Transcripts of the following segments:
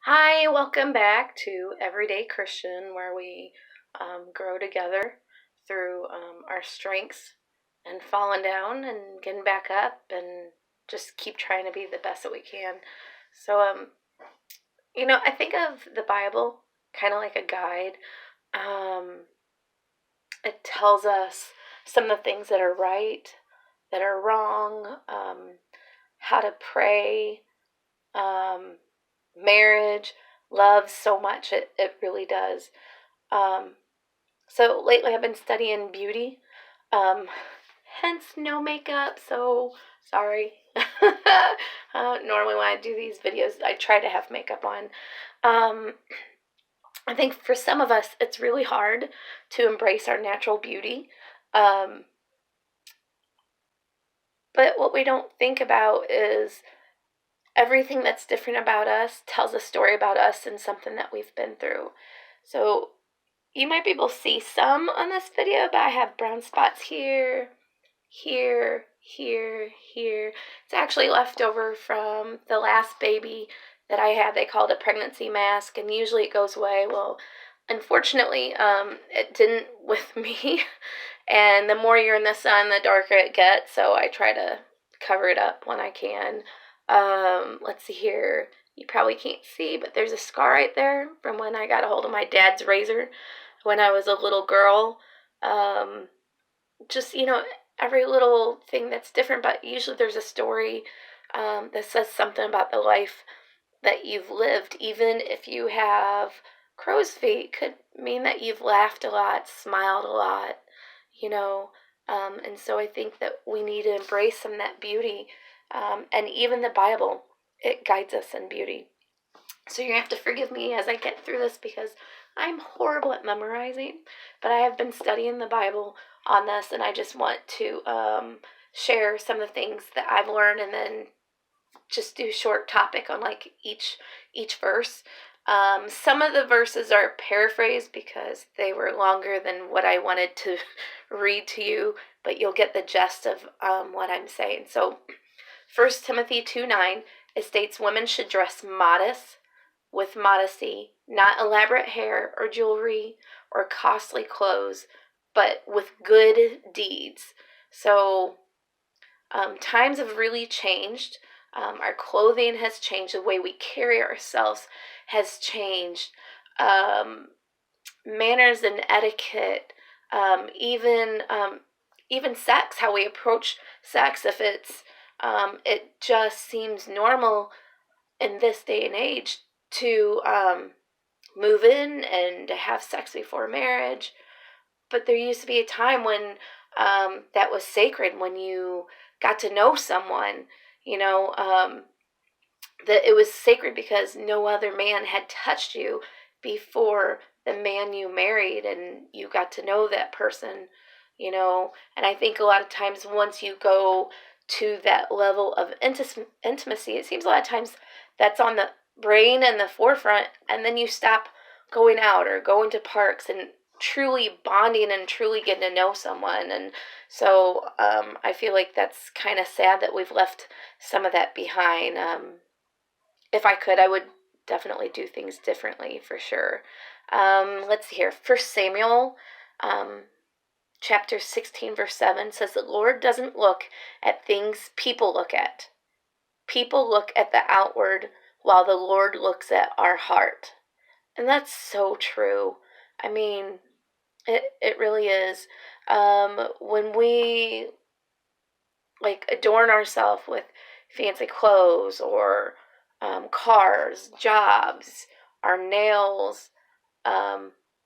Hi, welcome back to Everyday Christian, where we grow together through our strengths and falling down and getting back up and just keep trying to be the best that we can. So, I think of the Bible kind of like a guide. Um, it tells us some of the things that are right, that are wrong, how to pray, um, marriage, love so much. It really does. Um, so lately I've been studying beauty, um, hence no makeup. So sorry. Normally when I do these videos, I try to have makeup on. I think for some of us, it's really hard to embrace our natural beauty. Um, but what we don't think about is everything that's different about us tells a story about us and something that we've been through. So you might be able to see some on this video, but I have brown spots here, here, here. It's actually left over from the last baby that I had. They called it a pregnancy mask, and usually it goes away. Well, unfortunately, it didn't with me. And the more you're in the sun, the darker it gets. So I try to cover it up when I can. Let's see here. You probably can't see, but there's a scar right there from when I got a hold of my dad's razor when I was a little girl. Um, just, every little thing that's different, but usually there's a story that says something about the life that you've lived. Even if you have crow's feet, could mean that you've laughed a lot, smiled a lot, you know. And so I think that we need to embrace some of that beauty. And even the Bible, it guides us in beauty. So you're going to have to forgive me as I get through this because I'm horrible at memorizing, but I have been studying the Bible on this, and I just want to share some of the things that I've learned, and then just do a short topic on like each verse. Some of the verses are paraphrased because they were longer than what I wanted to read to you, but you'll get the gist of what I'm saying. So 1 Timothy 2:9, it states women should dress modest with modesty, not elaborate hair or jewelry or costly clothes, but with good deeds. So times have really changed. Our clothing has changed. The way we carry ourselves has changed. Manners and etiquette, even sex, how we approach sex. If it just seems normal in this day and age to move in and to have sex before marriage. But there used to be a time when that was sacred, when you got to know someone, that it was sacred because no other man had touched you before the man you married, and you got to know that person, And I think a lot of times once you go to that level of intimacy, it seems a lot of times that's on the brain and the forefront, and then you stop going out or going to parks and truly bonding and truly getting to know someone. And so I feel like that's kind of sad that we've left some of that behind. If I could, I would definitely do things differently for sure. Let's see here. First Samuel chapter 16 verse 7 says the Lord doesn't look at things people look at. People look at the outward while the Lord looks at our heart. And that's so true. I mean, it really is. When we like adorn ourselves with fancy clothes or cars, jobs, our nails,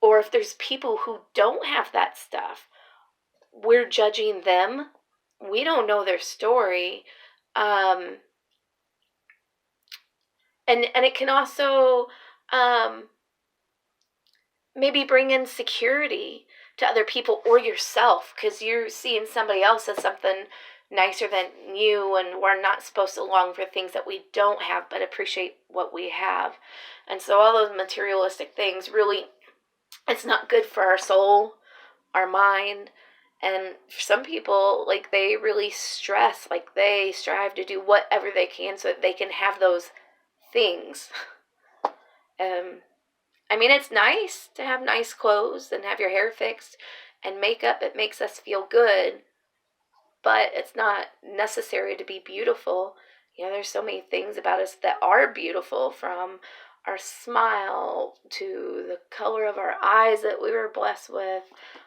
or if there's people who don't have that stuff, we're judging them. We don't know their story. And it can also maybe bring insecurity to other people or yourself because you're seeing somebody else as something nicer than you, and we're not supposed to long for things that we don't have but appreciate what we have. And so all those materialistic things really, it's not good for our soul, our mind. And for some people, like, they really stress, like they strive to do whatever they can so that they can have those things. I mean, it's nice to have nice clothes and have your hair fixed and makeup. It makes us feel good, but it's not necessary to be beautiful. There's so many things about us that are beautiful, from our smile to the color of our eyes that we were blessed with,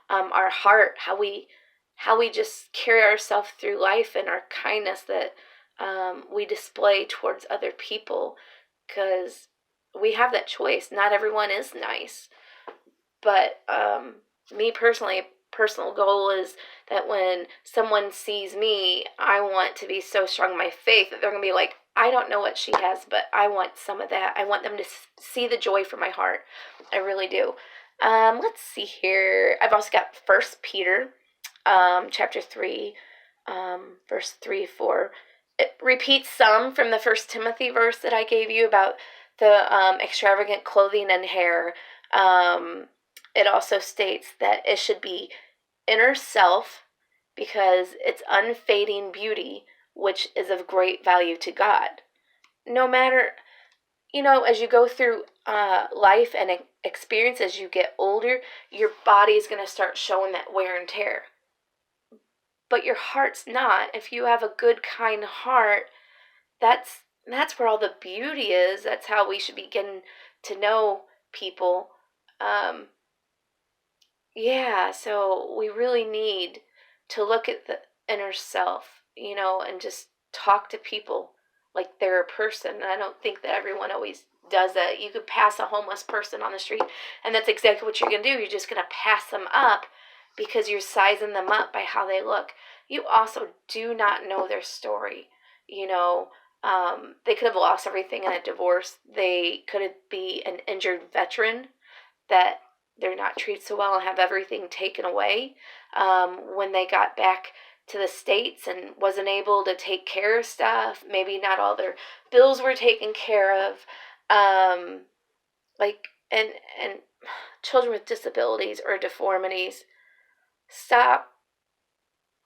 our heart, how we just carry ourselves through life, and our kindness that we display towards other people, because we have that choice. Not everyone is nice, but me personally, personal goal is that when someone sees me, I want to be so strong in my faith that they're going to be like, I don't know what she has, but I want some of that. I want them to see the joy from my heart. I really do. Let's see here. I've also got First Peter, chapter 3, verse 3, 4. It repeats some from the First Timothy verse that I gave you about the extravagant clothing and hair. It also states that it should be inner self, because it's unfading beauty, which is of great value to God. No matter, as you go through life and experience, as you get older, your body is going to start showing that wear and tear. But your heart's not. If you have a good, kind heart, that's where all the beauty is. That's how we should be getting to know people. So we really need to look at the inner self, and just talk to people like they're a person. And I don't think that everyone always does that. You could pass a homeless person on the street, and that's exactly what you're going to do. You're just going to pass them up because you're sizing them up by how they look. You also do not know their story. They could have lost everything in a divorce. They could be an injured veteran that they're not treated so well and have everything taken away when they got back to the States and wasn't able to take care of stuff. Maybe not all their bills were taken care of. And children with disabilities or deformities,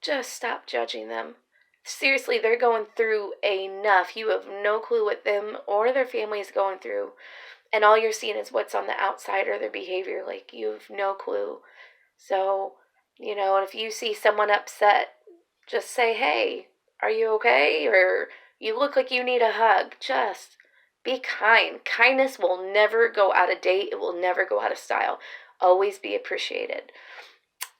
just stop judging them. Seriously, they're going through enough. You have no clue what them or their family is going through. And all you're seeing is what's on the outside or their behavior. Like, you have no clue. So, and if you see someone upset, just say, hey, are you okay? Or you look like you need a hug. Just be kind. Kindness will never go out of date. It will never go out of style. Always be appreciated.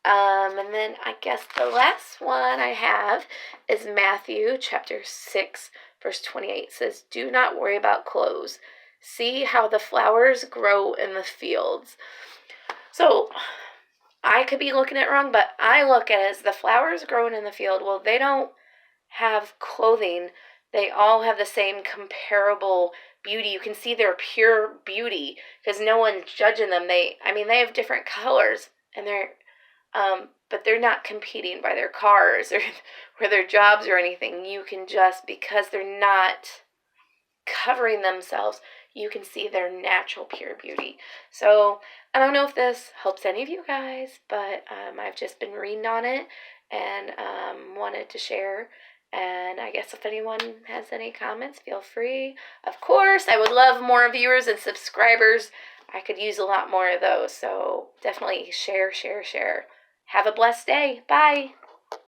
And then I guess the last one I have is Matthew chapter 6, verse 28. It says, do not worry about clothes. See how the flowers grow in the fields. So I could be looking at it wrong, but I look at it as the flowers growing in the field. Well, they don't have clothing. They all have the same comparable beauty. You can see their pure beauty because no one's judging them. They have different colors, and but they're not competing by their cars or their jobs or anything. You can just, because they're not covering themselves, you can see their natural pure beauty. So I don't know if this helps any of you guys, but I've just been reading on it and wanted to share. And I guess if anyone has any comments, feel free. Of course, I would love more viewers and subscribers. I could use a lot more of those. So definitely share. Have a blessed day. Bye.